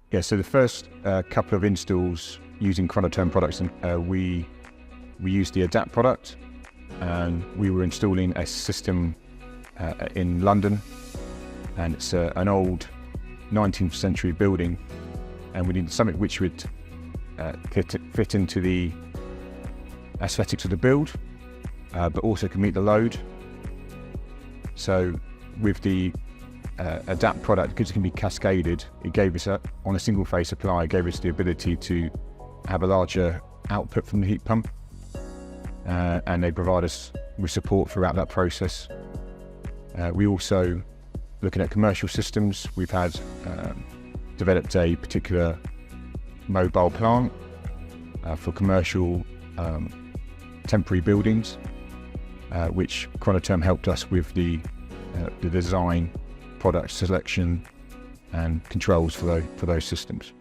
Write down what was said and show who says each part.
Speaker 1: Yeah, so the first couple of installs using Kronoterm products, we used the Adapt product, and we were installing a system in London, and it's an old 19th century building, and we needed something which would fit into the aesthetics of the build, but also can meet the load. So with the Adapt product, because it can be cascaded, it gave us on a single phase supply, it gave us the ability to have a larger output from the heat pump, and they provide us with support throughout that process. We also, looking at commercial systems, we've had developed a particular mobile plant for commercial temporary buildings, which Kronoterm helped us with the design, product selection and controls for those systems.